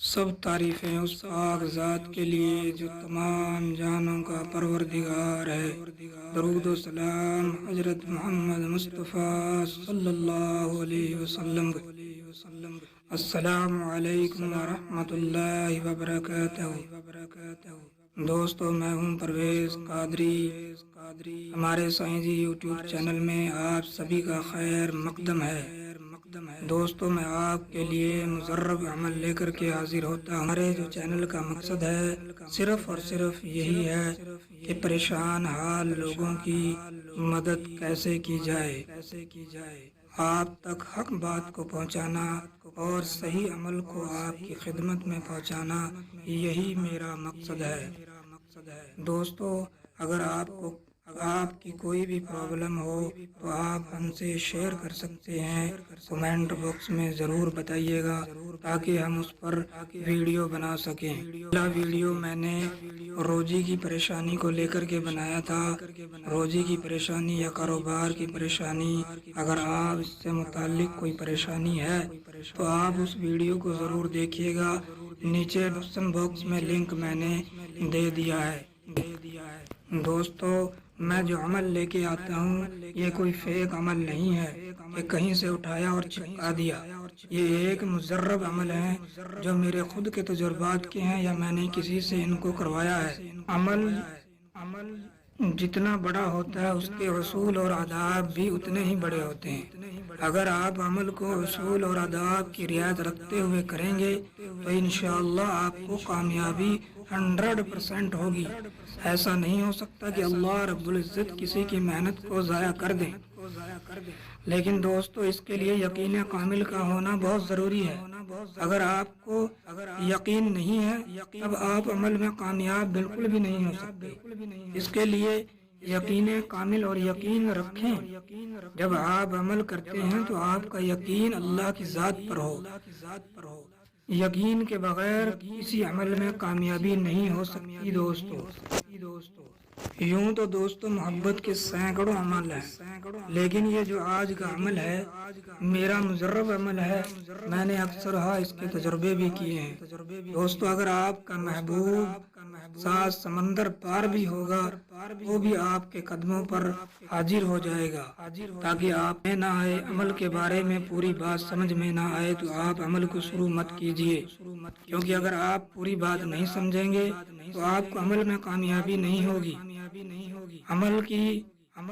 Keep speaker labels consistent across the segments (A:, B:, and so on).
A: سب تعریفیں اس پاک ذات کے لیے جو تمام جانوں کا پروردگار ہے۔ درود و سلام حضرت محمد مصطفیٰ صلی اللہ علیہ وسلم۔ السلام علیکم ورحمۃ اللہ وبرکاتہ۔ دوستو، میں ہوں پرویز قادری۔ ہمارے سائنسی یوٹیوب چینل میں آپ سبھی کا خیر مقدم ہے۔ دوستو، میں آپ کے لیے مجرب عمل لے کر کے حاضر ہوتا ہوں۔ ہمارے جو چینل کا مقصد ہے صرف اور صرف یہی ہے کہ پریشان حال لوگوں کی مدد کیسے کی جائے، آپ تک حق بات کو پہنچانا اور صحیح عمل کو آپ کی خدمت میں پہنچانا، یہی میرا مقصد ہے۔ دوستو، اگر آپ کی کوئی بھی پرابلم ہو تو آپ ہم سے شیئر کر سکتے ہیں۔ کمنٹ باکس میں ضرور بتائیے گا تاکہ ہم اس پر ویڈیو بنا سکیں۔ پہلا ویڈیو میں نے روزی کی پریشانی کو لے کر کے بنایا تھا۔ روزی کی پریشانی یا کاروبار کی پریشانی، اگر آپ اس سے متعلق کوئی پریشانی ہے تو آپ اس ویڈیو کو ضرور دیکھیے گا۔ نیچے ڈسکرپشن باکس میں لنک میں نے دے دیا ہے۔ دوستو، میں جو عمل لے کے آتا ہوں یہ کوئی فیک عمل نہیں ہے کہ کہیں سے اٹھایا اور چپکا دیا۔ یہ ایک مجرب عمل ہے جو میرے خود کے تجربات کے ہیں یا میں نے کسی سے ان کو کروایا ہے۔ عمل جتنا بڑا ہوتا ہے اس کے اصول اور آداب بھی اتنے ہی بڑے ہوتے ہیں۔ اگر آپ عمل کو اصول اور آداب کی رعایت رکھتے ہوئے کریں گے تو انشاءاللہ آپ کو کامیابی 100% ہوگی۔ ایسا نہیں ہو سکتا کہ اللہ رب العزت کسی کی محنت کو ضائع کر دیں، لیکن دوستو اس کے لیے یقین کامل کا ہونا بہت ضروری ہے۔ اگر آپ کو یقین نہیں ہے تب آپ عمل میں کامیاب بالکل بھی نہیں ہو سکتے۔ اس کے لیے یقین کامل اور یقین رکھیں۔ جب آپ عمل کرتے ہیں تو آپ کا یقین اللہ کی ذات پر ہو۔ یقین کے بغیر کسی عمل میں کامیابی نہیں ہو سکتی۔ دوستو یوں تو دوستو محبت کے سینکڑوں عمل ہیں، لیکن یہ جو آج کا عمل ہے میرا مجرب عمل ہے۔ میں نے اکثر اس کے تجربے بھی کیے ہیں۔ دوستو، اگر آپ کا محبوب 7 سمندر پار بھی ہوگا وہ بھی آپ کے قدموں پر حاضر ہو جائے گا، تاکہ آپ میں نہ آئے عمل کے بارے میں پوری بات سمجھ میں نہ آئے تو آپ عمل کو شروع مت کیجیے، کیونکہ اگر آپ پوری بات نہیں سمجھیں گے تو آپ کو عمل میں کامیابی نہیں ہوگی۔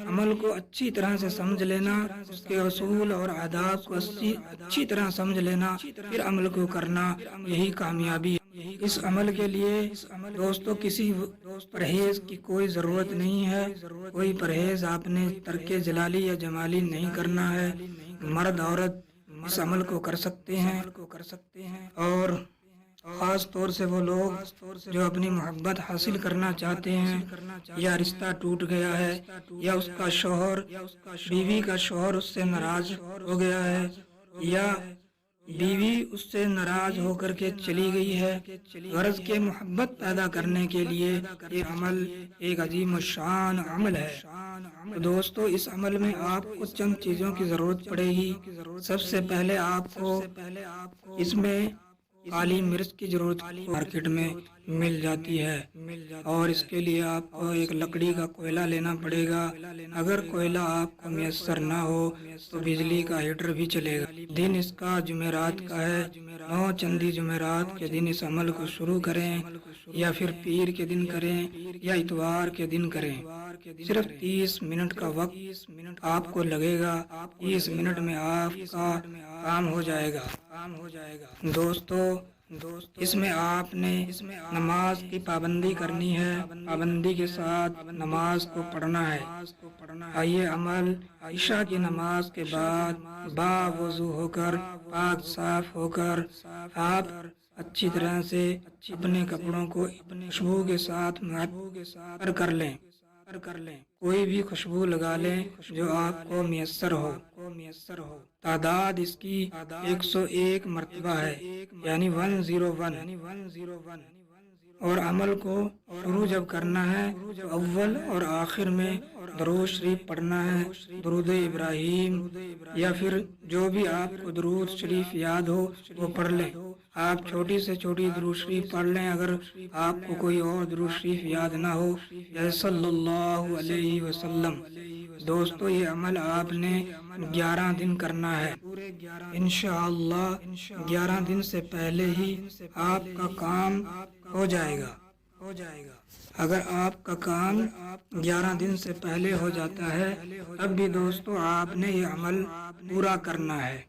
A: عمل کو اچھی طرح سے سمجھ لینا، اس کے اصول اور آداب کو اچھی طرح سمجھ لینا، پھر عمل کو کرنا، یہی کامیابی ہے۔ اس عمل کے لیے دوستو کسی پرہیز کی کوئی ضرورت نہیں ہے۔ کوئی پرہیز آپ نے ترک جلالی یا جمالی نہیں کرنا ہے۔ مرد عورت اس عمل کو کر سکتے ہیں، اور خاص طور سے وہ لوگ جو اپنی محبت حاصل کرنا چاہتے ہیں، یا رشتہ ٹوٹ گیا ہے، یا اس کا شوہر بیوی کا شوہر اس سے ناراض ہو گیا ہے، یا بیوی اس سے ناراض ہو کر کے چلی گئی ہے۔ غرض کے محبت پیدا کرنے کے لیے یہ عمل ایک عظیم الشان عمل ہے۔ تو دوستو اس عمل میں آپ کو چند چیزوں کی ضرورت پڑے گی۔ سب سے پہلے آپ کو اس میں کالی مرچ کی ضرورت مارکیٹ میں مل جاتی ہے، اور اس کے لیے آپ کو ایک لکڑی کا کوئلہ لینا پڑے گا۔ اگر کوئلہ آپ کو میسر نہ ہو تو بجلی کا ہیٹر بھی چلے گا۔ دن اس کا جمعرات کا ہے۔ 9 چندی جمعرات کے دن اس عمل کو شروع کریں، یا پھر پیر کے دن کریں، یا اتوار کے دن کریں۔ صرف 30 منٹ کا وقت آپ کو لگے گا۔ 30 منٹ میں آپ کا کام ہو جائے گا۔ دوستو اس میں آپ نے نماز کی پابندی کرنی ہے، پابندی کے ساتھ نماز کو پڑھنا ہے۔ یہ عمل عشاء کی نماز کے بعد باوضو ہو کر، پاک صاف ہو کر، آپ اچھی طرح سے اپنے کپڑوں کو خوشبو کے ساتھ معطر کر لیں۔ کوئی بھی خوشبو لگا لیں جو آپ کو میسر ہو۔ تعداد اس کی 101 مرتبہ ہے، یعنی 101۔ اور عمل کو شروع جب کرنا ہے تو اول اور آخر میں درود شریف پڑھنا ہے، درود ابراہیم، یا پھر جو بھی آپ کو درود شریف یاد ہو وہ پڑھ لیں۔ آپ چھوٹی سے چھوٹی درود شریف پڑھ لیں، اگر آپ کو کوئی اور درود شریف یاد نہ ہو، جیسے صلی اللہ علیہ وسلم۔ دوستو یہ عمل آپ نے 11 دن کرنا ہے، انشاءاللہ 11 دن سے پہلے ہی آپ کا کام ہو جائے گا۔ اگر آپ کا کام 11 دن سے پہلے ہو جاتا ہے تب بھی دوستو آپ نے یہ عمل پورا کرنا ہے،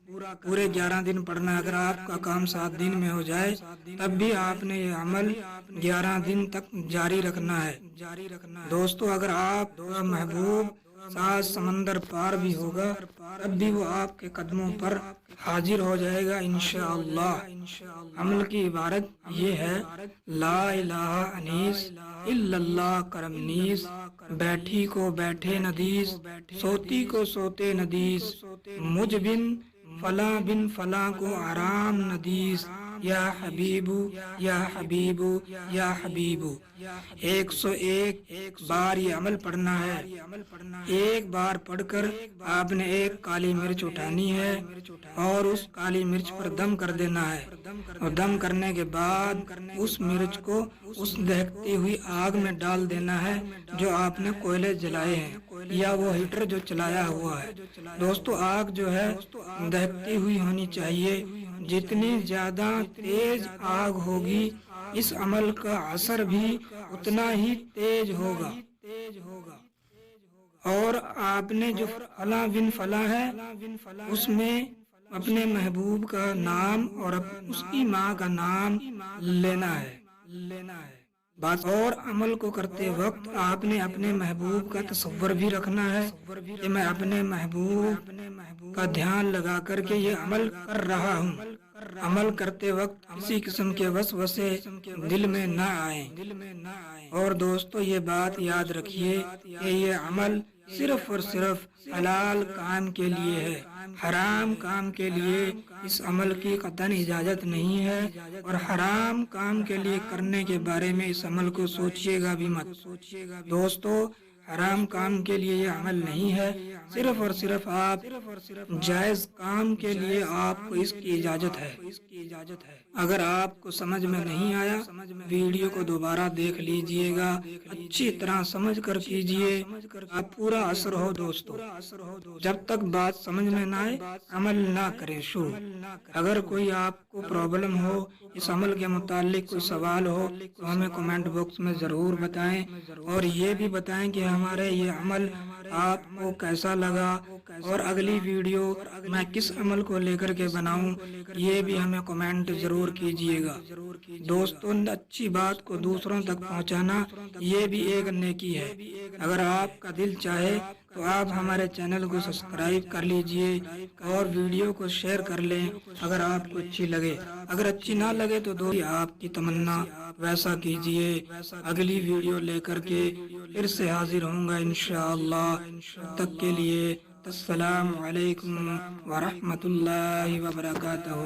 A: پورے 11 دن پڑھنا ہے۔ اگر آپ کا کام 7 دن میں ہو جائے تب بھی آپ نے یہ عمل 11 دن تک جاری رکھنا ہے۔ دوستو اگر آپ کا محبوب 7 سمندر پار بھی ہوگا تب بھی وہ آپ کے قدموں پر حاضر ہو جائے گا انشاءاللہ۔ عمل کی عبارت یہ ہے، لا الہ انیس الا اللہ کرم نیس، بیٹھی کو بیٹھے ندیس، سوتی کو سوتے ندیس، مجھ بن فلاں کو آرام ندیس، یا حبیبو یا حبیبو یا حبیبو۔ 101 بار یہ عمل پڑھنا ہے۔ ایک بار پڑھ کر آپ نے ایک کالی مرچ اٹھانی ہے اور اس کالی مرچ پر دم کر دینا ہے، اور دم کرنے کے بعد اس مرچ کو اس دہکتی ہوئی آگ میں ڈال دینا ہے جو آپ نے کوئلے جلائے ہیں یا وہ ہیٹر جو چلایا ہوا ہے۔ دوستو آگ جو ہے دہکتی ہوئی ہونی چاہیے، جتنی زیادہ تیز آگ ہوگی اس عمل کا اثر بھی اتنا ہی تیز ہوگا۔ اور آپ نے جو فلاں بن فلاں ہے اس میں اپنے محبوب کا نام اور اس کی ماں کا نام لینا ہے۔ بات اور عمل کو کرتے وقت آپ نے اپنے محبوب کا تصور بھی رکھنا ہے کہ میں اپنے محبوب کا دھیان لگا کر کے یہ عمل کر رہا ہوں۔ عمل کرتے وقت کسی قسم کے وسوسے دل میں نہ آئیں۔ اور دوستو یہ بات یاد رکھیے کہ یہ عمل صرف اور صرف حلال کام کے لیے ہے، حرام کام کے لیے اس عمل کی قطعاً اجازت نہیں ہے، اور حرام کام کے لیے کرنے کے بارے میں اس عمل کو سوچیے گا بھی مت۔ دوستو حرام کام کے لیے یہ عمل نہیں ہے، صرف اور صرف آپ جائز کام کے لیے آپ کو اس کی اجازت ہے۔ اگر آپ کو سمجھ میں نہیں آیا ویڈیو کو دوبارہ دیکھ لیجئے گا، اچھی طرح سمجھ کر کیجئے، آپ پورا اثر ہو دوستو۔ جب تک بات سمجھ میں نہ آئے عمل نہ کریں شروع۔ اگر کوئی آپ کو پرابلم ہو، اس عمل کے متعلق کوئی سوال ہو تو ہمیں کمنٹ باکس میں ضرور بتائیں، اور یہ بھی بتائیں کہ ہمارے یہ عمل آپ کو کیسا لگا، اور اگلی ویڈیو میں کس عمل کو لے کر کے بناؤں یہ بھی ہمیں کمنٹ ضرور کیجئے گا۔ دوستوں اچھی بات کو دوسروں تک پہنچانا یہ بھی ایک نیکی ہے۔ اگر آپ کا دل چاہے تو آپ ہمارے چینل کو سبسکرائب کر لیجئے اور ویڈیو کو شیئر کر لیں اگر آپ کو اچھی لگے۔ اگر اچھی نہ لگے تو آپ کی تمنا ویسا کیجئے۔ اگلی ویڈیو لے کر کے پھر سے حاضر ہوں گا انشاءاللہ۔ تب تک کے لیے السلام علیکم ورحمۃ اللہ وبرکاتہ۔